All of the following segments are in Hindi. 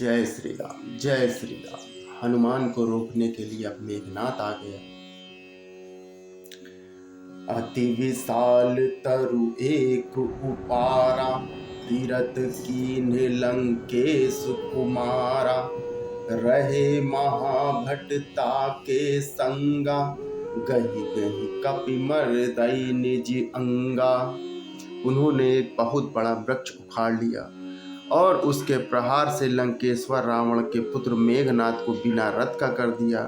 जय श्री राम, जय श्री राम। हनुमान को रोकने के लिए अब मेघनाथ आ गया। अति विशाल तरु एक उपारा, तीरथ कीन्ह लंकेश कुमारा। रहे महाभटता के संगा, गहि गहि कपि मर्दई निज अंगा। उन्होंने एक बहुत बड़ा वृक्ष उखाड़ लिया और उसके प्रहार से लंकेश्वर रावण के पुत्र मेघनाथ को बिना रथ का कर दिया।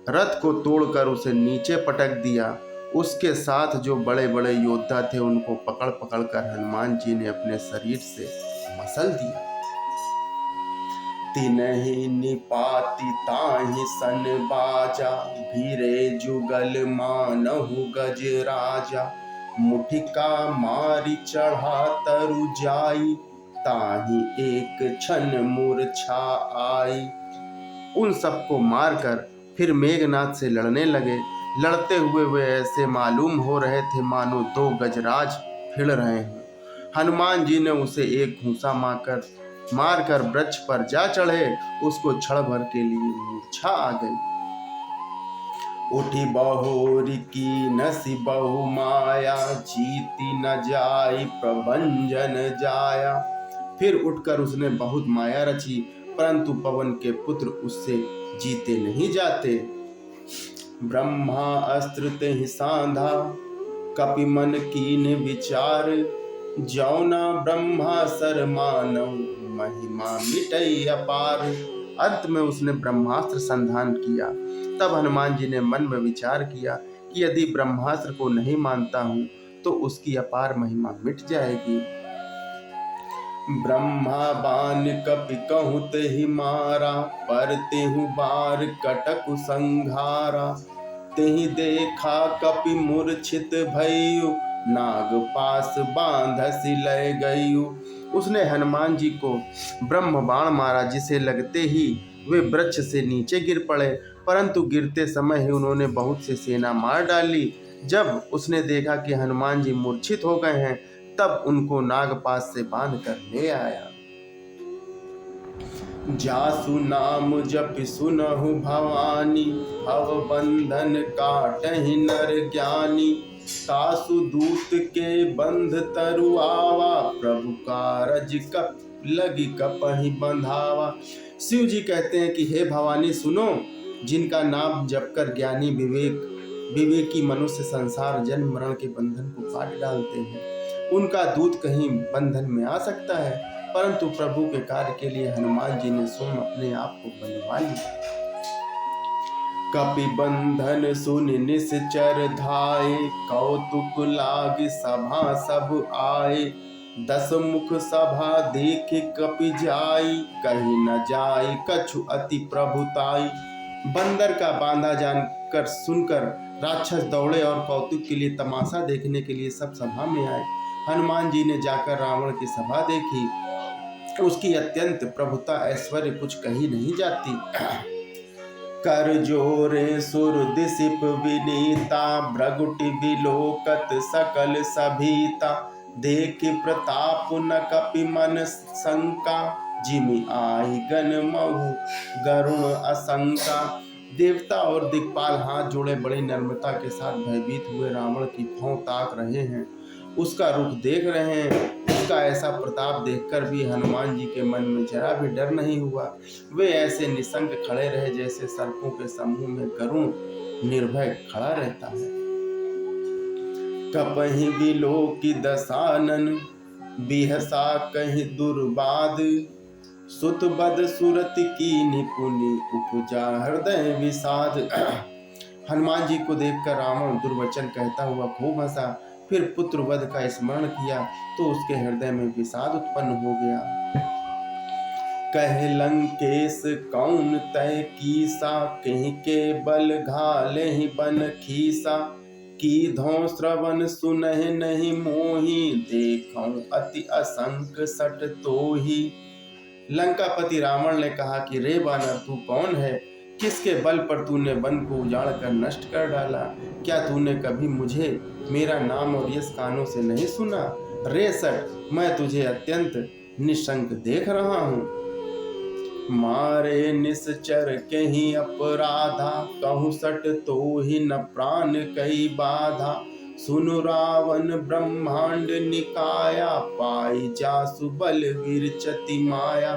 रथ को तोड़कर उसे नीचे पटक दिया। उसके साथ जो बड़े बड़े योद्धा थे उनको पकड़ पकड़ कर हनुमान जी ने अपने शरीर से मसल दिया। तिनहि निपाति ताहि सन बाजा, भीरे जुगल मानहु गज राजा। मुठिका मारी चढ़ा तरु जाई, ताहि एक क्षण मूर्छा आई। उन सबको मारकर फिर मेघनाथ से लड़ने लगे। लड़ते हुए वे ऐसे मालूम हो रहे थे मानो दो गजराज भिड़ रहे हों। हनुमान जी ने उसे एक घूंसा मारकर वृक्ष पर जा चढ़े। उसको क्षण भर के लिए मूर्छा आ गई। उठी बहोरी की नसी बहु माया, जीती न जाई प्रभंजन जाया। फिर उठकर उसने बहुत माया रची, परंतु पवन के पुत्र उससे जीते नहीं जाते। ब्रह्मा अस्त्र तेहि सांधा, कपि मन कीन्ह विचार। जौना ब्रह्मा सर मानव, महिमा मिटई अपार। अंत में उसने ब्रह्मास्त्र संधान किया। तब हनुमान जी ने मन में विचार किया कि यदि ब्रह्मास्त्र को नहीं मानता हूँ तो उसकी अपार महिमा मिट जाएगी। ब्रह्मा बान कपि कहूँ तेहि मारा, पर तेहु बार कटकु संघारा। तेहि देखा कपि मूर्छित भयउ, नाग पास बांधसि लय गयु। उसने हनुमान जी को ब्रह्म बाण मारा, जिसे लगते ही वे वृक्ष से नीचे गिर पड़े, परंतु गिरते समय ही उन्होंने बहुत से सेना मार डाली। जब उसने देखा कि हनुमान जी मूर्छित हो गए हैं, तब उनको नागपाश से बांध कर ले आया। जासु नाम जपि सुनहु भवानी, भव बंधन काटहि नर ज्ञानी। तासु दूत के बंध तरु आवा, प्रभु कारज कप लगी कपहि बंधावा। शिव जी कहते हैं कि हे भवानी सुनो, जिनका नाम जपकर ज्ञानी विवेकी मनुष्य संसार जन्म मरण के बंधन को काट डालते हैं, उनका दूत कहीं बंधन में आ सकता है। परंतु प्रभु के कार्य के लिए हनुमान जी ने स्वयं अपने आप को बंधवा लिया। कपि बंधन सुनि निश्चर धाये, कौतुक लाग सभा सब आए। 10 मुख सभा देख कपि जाई, कहीं न जाई कछु अति प्रभुताई। बंदर का बांधा जानकर सुनकर राक्षस दौड़े और कौतुक के लिए तमाशा देखने के लिए सब सभा में आए। हनुमान जी ने जाकर रावण की सभा देखी। उसकी अत्यंत प्रभुता ऐश्वर्य कुछ कही नहीं जाती। कर जोरे सुर दिसिप विनीता, भ्रगुटि विलोकत सकल सभीता। देख प्रताप न कपि मन शंका, जिमि आहि गण महु गरुण असंका। देवता और दिक्पाल हाथ जोड़े बड़ी नम्रता के साथ भयभीत हुए रावण की भौं ताक रहे हैं, उसका रुख देख रहे हैं। उसका ऐसा प्रताप देखकर भी हनुमान जी के मन में जरा भी डर नहीं हुआ। वे ऐसे निसंग खड़े रहे जैसे सर्पों के समूह में गरुण निर्भय खड़ा रहता है। कपहि विलोकि दसानन, बिहसा कहीं दुर्बाद। सुत बद सुरत की निपुनि, उपजा हृदय विषाद। हनुमान जी को देखकर रावण दुर्वचन कहता हुआ खूब हंसा। फिर पुत्र वध का स्मरण किया तो उसके हृदय में विषाद उत्पन्न हो गया। कह लंकेश कौन तय कीसा, कहीं के बल घाले ही बन खीसा। की धौ श्रवण सुनहि नहीं मोही, देखौं अति असंक सट तोही। लंकापति रावण ने कहा कि रे बानर, तू कौन है? किसके बल पर तूने वन को उजाड़ कर नष्ट कर डाला? क्या तूने कभी मुझे मेरा नाम और यश कानों से नहीं सुना? रे सट, मैं तुझे अत्यंत निशंक देख रहा हूँ। मारे निश्चर कहीं अपराधा, कहूँ सट तो ही न प्राण कई बाधा। सुनु रावण ब्रह्मांड निकाया, पाई जासु बल विरचति माया।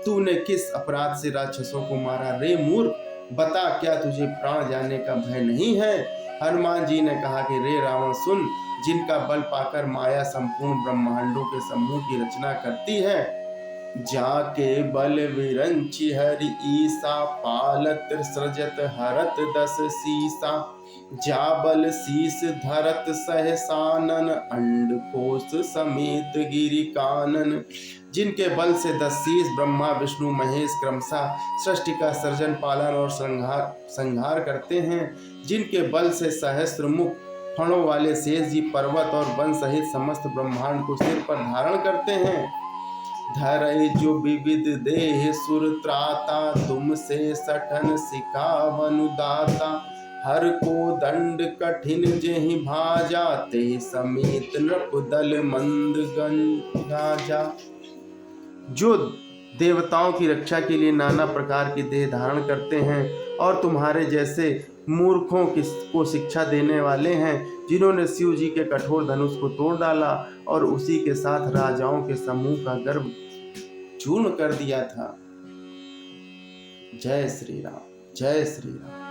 तूने किस अपराध से राक्षसों को मारा रे मूर्ख, बता क्या तुझे प्राण जाने का भय नहीं है। हनुमान जी ने कहा कि रे रावण सुन, जिनका बल पाकर माया संपूर्ण ब्रह्मांडों के समूह की रचना करती है, जाके बल विरंचि हरि ईसा, पालत सृजत हरत दस सीसा। जा बल शीस धरत सहसानन, अंड कोश समेत गिरि कानन। जिनके बल से 10 शीस ब्रह्मा विष्णु महेश क्रमशः सृष्टि का सृजन पालन और संहार करते हैं, जिनके बल से सहस्त्र मुख फणों वाले शेष जी पर्वत और वन सहित समस्त ब्रह्मांड को सिर पर धारण करते हैं। धरई जो विविध देह सुर त्राता, तुमसे सठन सिखावनु दाता। हर को दंड कठिन जेहि भाजा, ते समेत नृप दल मंद गंजा। जो देवताओं की रक्षा के लिए नाना प्रकार की देह धारण करते हैं और तुम्हारे जैसे मूर्खों को शिक्षा देने वाले हैं, जिन्होंने शिव जी के कठोर धनुष को तोड़ डाला और उसी के साथ राजाओं के समूह का गर्भ चूर्ण कर दिया था। जय श्री राम, जय श्री राम।